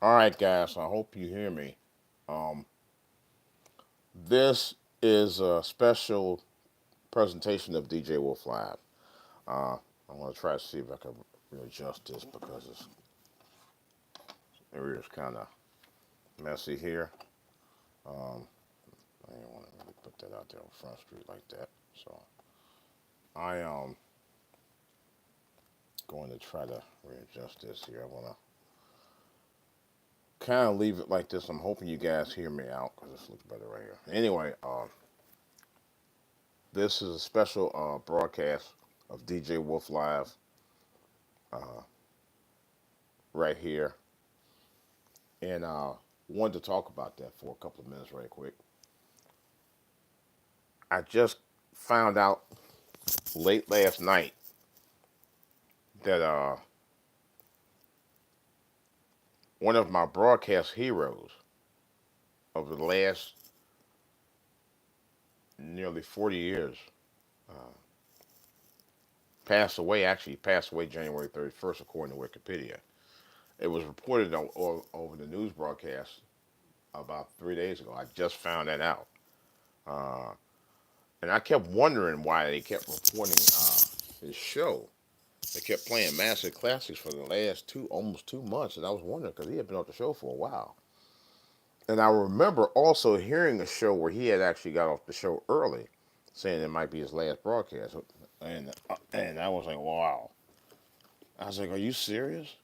All right, guys. I hope you hear me. Um, this is a special presentation of DJ Wolf Live. I'm gonna try to see if I can readjust this because this area is kind of messy here. Um, I didn't want to really put that out there on Front Street like that. So I going to try to readjust this here. I want to kind of leave it like this. I'm hoping you guys hear me out because this looks better right here. Anyway, this is a special broadcast of DJ Wolf Live uh, right here, and wanted to talk about that for a couple of minutes, right quick. I just found out late last night that one of my broadcast heroes of the last nearly 40 years uh, passed away. Actually, passed away January 31st, according to Wikipedia. It was reported over the news broadcast about 3 days ago. I just found that out. Uh, and I kept wondering why they kept reporting his show. They kept playing Master Classics for the last almost 2 months, and I was wondering because he had been off the show for a while. And I remember also hearing a show where he had actually got off the show early, saying it might be his last broadcast, and I was like, wow. I was like, are you serious?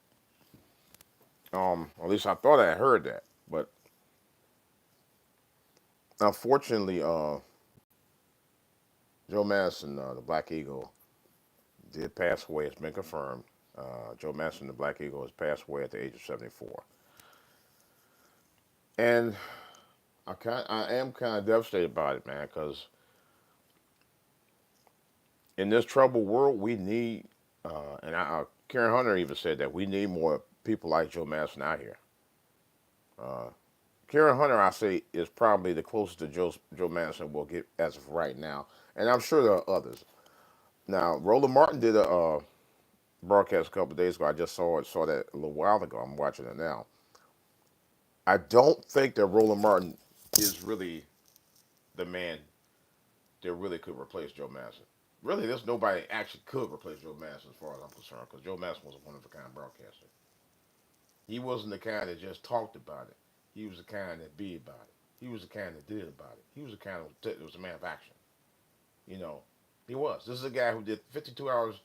At least I thought I had heard that, but unfortunately, Joe Madison, the Black Eagle, did pass away. It's been confirmed. Joe Madison, the Black Eagle, has passed away at the age of 74. And I am kind of devastated about it, man, because in this troubled world, we need, Karen Hunter even said that we need more people like Joe Madison out here. Uh, Karen Hunter, I say, is probably the closest to Joe Madison will get as of right now, and I'm sure there are others. Now, Roland Martin did a broadcast a couple of days ago. I just saw that a little while ago. I'm watching it now. I don't think that Roland Martin is really the man that really could replace Joe Madison. Really, there's nobody actually could replace Joe Madison as far as I'm concerned, because Joe Madison was a one of a kind broadcaster. He wasn't the kind that just talked about it. He was the kind that be about it. He was the kind that did about it. He was the kind that was a man of action. You know, he was. This is a guy who did 52 hours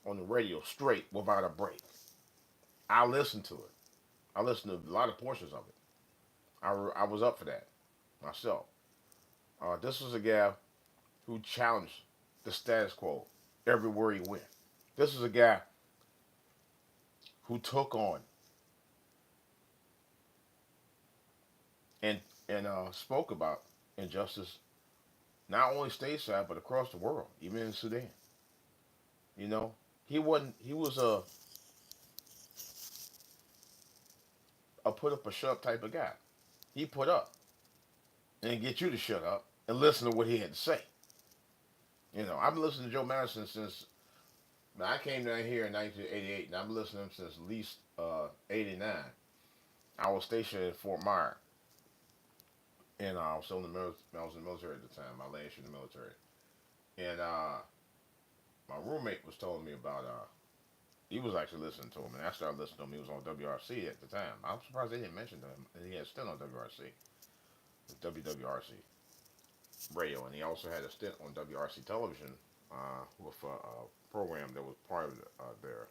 on the radio straight without a break. I listened to it. I listened to a lot of portions of it. I was up for that myself. This was a guy who challenged the status quo everywhere he went. This was a guy who took on and spoke about injustice not only stateside but across the world, even in Sudan. You know, he wasn't. He was a put up a shut up type of guy. He put up and get you to shut up and listen to what he had to say. You know, I've been listening to Joe Madison since I came down here in 1988, and I've been listening to him since at least '89. I was stationed in Fort Myers, and I was still in the military. I was in the military at the time. My last year in the military, and my roommate was telling me about. He was actually listening to him, and I started listening to him. He was on WRC at the time. I'm surprised they didn't mention him. And he had a stint on WRC, WWRC radio, and he also had a stint on WRC television with a program that was part of their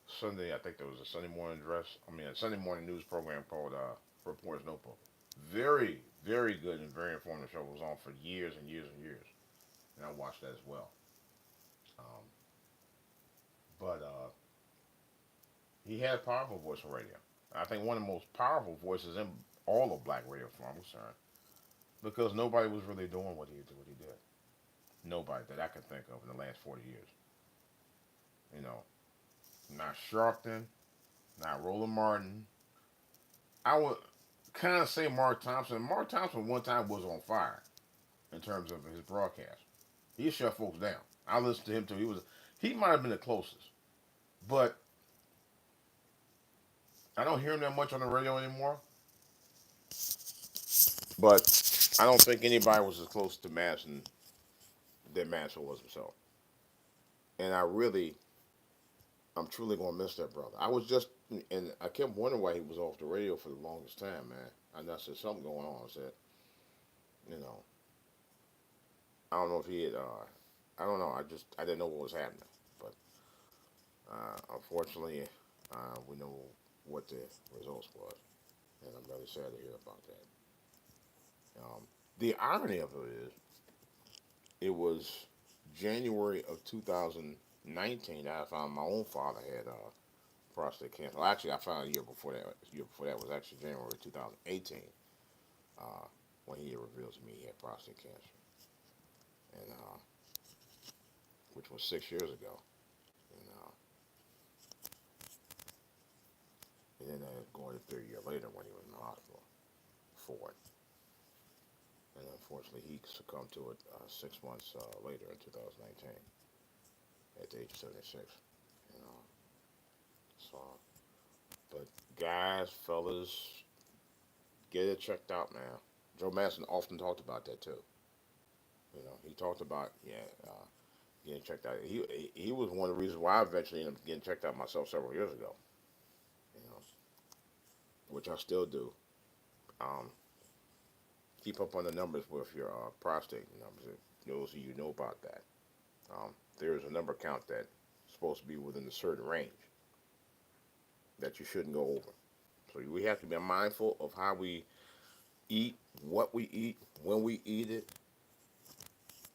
Sunday. I think there was a Sunday morning a Sunday morning news program called Reporter's Notebook. Very, very good and very informative show. It was on for years and years and years, and I watched that as well. Um, but he had a powerful voice on radio. I think one of the most powerful voices in all of black radio, from I'm concerned, because nobody was really doing what he did. Nobody that I can think of in the last 40 years. You know, not Sharpton, not Roland Martin. I would kind of say Mark Thompson. Mark Thompson one time was on fire in terms of his broadcast. He shut folks down. I listened to him too. He might have been the closest, but I don't hear him that much on the radio anymore, but I don't think anybody was as close to Madison than Madison was himself. And I'm truly gonna miss that brother. I was just, and I kept wondering why he was off the radio for the longest time, man. And I said something going on. I said, you know, I don't know if he had, I don't know. I didn't know what was happening. But unfortunately, we know what the results was, and I'm really sad to hear about that. The irony of it is, it was January of 2019 that I found my own father had prostate cancer. Well, actually, I found a year before that. A year before that was actually January 2018 uh, when he revealed to me he had prostate cancer, and which was 6 years ago. And, and then going a third year later when he was in the hospital for it. And unfortunately, he succumbed to it 6 months later in 2019 at the age of 76. You know, so, but guys, fellas, get it checked out, man. Joe Madison often talked about that too. You know, he talked about getting checked out. He was one of the reasons why I eventually ended up getting checked out myself several years ago. You know, which I still do. Um, keep up on the numbers with your prostate numbers. Those of you know about that. There is a number count that's supposed to be within a certain range that you shouldn't go over. So we have to be mindful of how we eat, what we eat, when we eat it,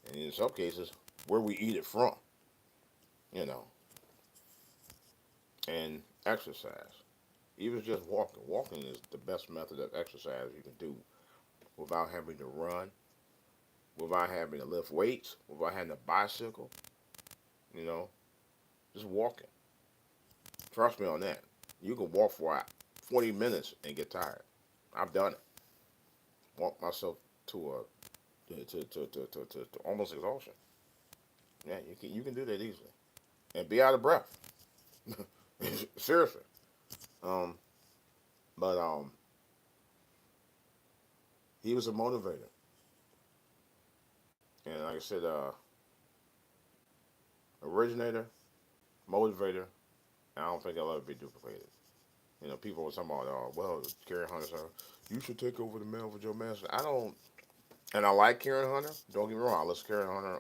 and in some cases, where we eat it from. You know, and exercise. Even just walking. Walking is the best method of exercise you can do without having to run, without having to lift weights, without having a bicycle. You know, just walking. Trust me on that. You can walk for 40 minutes and get tired. I've done it. Walk myself to to almost exhaustion. Yeah, you can do that easily and be out of breath. Seriously. Um, but he was a motivator, and like I said, originator, motivator. And I don't think they'll ever be duplicated. You know, people were talking about, well, Karen Hunter, sir, you should take over the mail for Joe Madison. I don't, and I like Karen Hunter. Don't get me wrong, I listen to Karen Hunter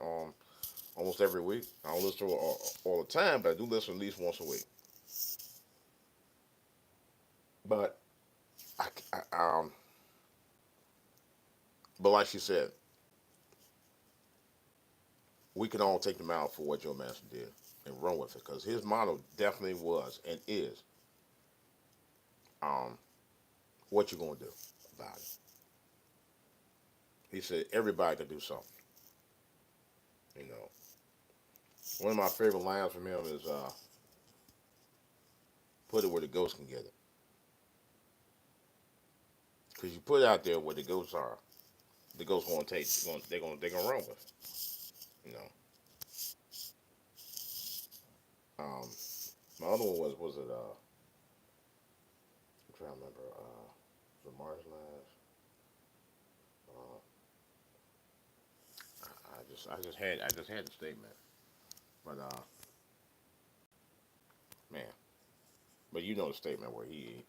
almost every week. I don't listen to her all the time, but I do listen at least once a week. But I, I but like she said, we can all take them out for what Joe Madison did and run with it because his motto definitely was and is, um, what you gonna do about it. He said everybody can do something. You know, one of my favorite lines from him is, "Put it where the ghosts can get it." Because you put it out there where the ghosts are, the ghosts gonna take, they're gonna run with it. You know. Um, my other one was it I'm trying to remember was it Marshlands? Uh, I just had the statement, but man, but you know the statement where he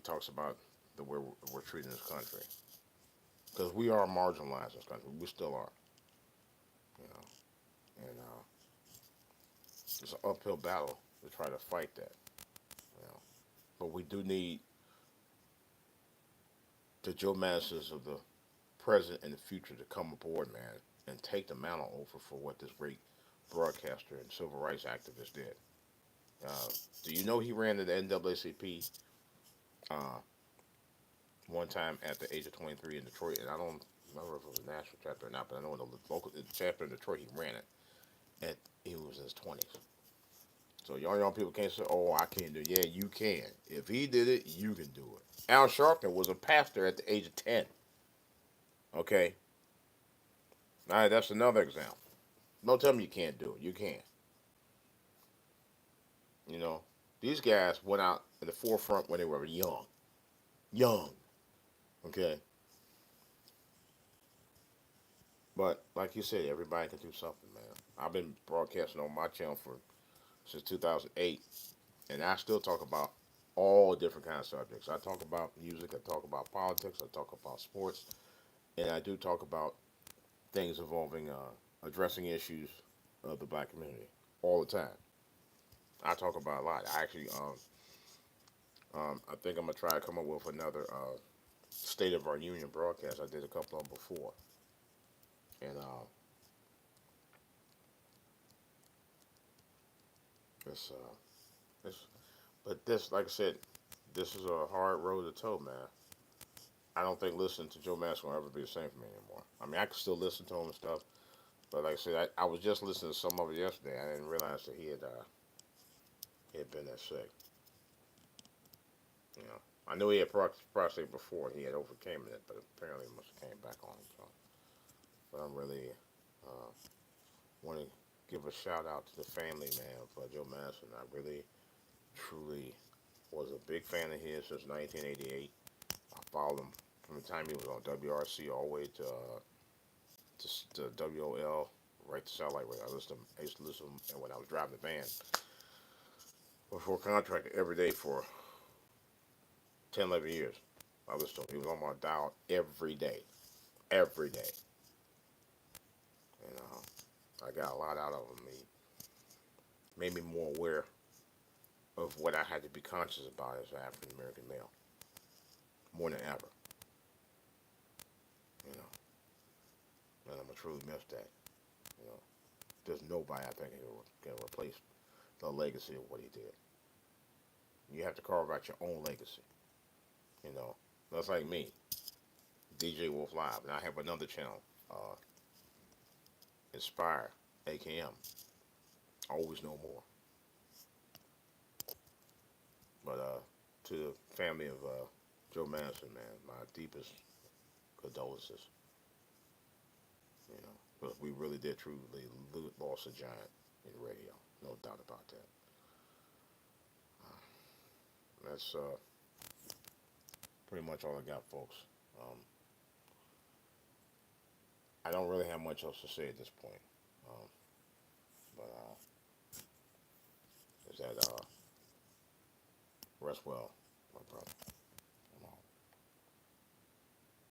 talks about the way we're treating this country because we are marginalized in this country. We still are, you know, and it's an uphill battle to try to fight that, you know. But we do need the Joe Madisons of the present and the future to come aboard, man, and take the mantle over for what this great broadcaster and civil rights activist did. Uh, do you know he ran to the NAACP uh, one time at the age of 23 in Detroit? And I don't remember if it was a national chapter or not, but I know in the local chapter in Detroit he ran it. And he was in his 20s. So y'all young people can't say, "Oh, I can't do it." Yeah, you can. If he did it, you can do it. Al Sharpton was a pastor at the age of 10. Okay, all right, that's another example. Don't tell me you can't do it. You can. You know. These guys went out in the forefront when they were young, young. Okay, but like you said, everybody can do something, man. I've been broadcasting on my channel for since 2008, and I still talk about all different kinds of subjects. I talk about music, I talk about politics, I talk about sports, and I do talk about things involving addressing issues of the black community all the time. I talk about a lot. I actually, I think I'm gonna try to come up with another State of Our Union broadcast. I did a couple of them before, and this, this, but this, like I said, this is a hard road to toe, man. I don't think listening to Joe Mass will ever be the same for me anymore. I mean, I can still listen to him and stuff, but like I said, I was just listening to some of it yesterday. I didn't realize that he had been that sick. You know, I knew he had prostate before. He had overcame it, but apparently it must have came back on him. So, but I'm really uh, want to give a shout out to the family, man, for Joe Madison. I really, truly was a big fan of his since 1988. I followed him from the time he was on WRC all the way to WOL, right to Satellite Radio. I used to listen to him when I was driving the van before contract every day for 10, 11 years. I listened to him. He was on my dial every day, every day. And I got a lot out of him. He made me more aware of what I had to be conscious about as an African American male, more than ever. You know, and I'm gonna truly miss that. You know, there's nobody I think can replace the legacy of what he did. You have to carve out your own legacy. You know, that's like me, DJ Wolf Live, and I have another channel, uh, Inspire, AKM. Always know more. But to the family of Joe Madison, man, my deepest condolences. You know, but we really did truly lost a giant in radio, no doubt about that. That's pretty much all I got, folks. Um, I don't really have much else to say at this point. Um, but is that rest well, my brother.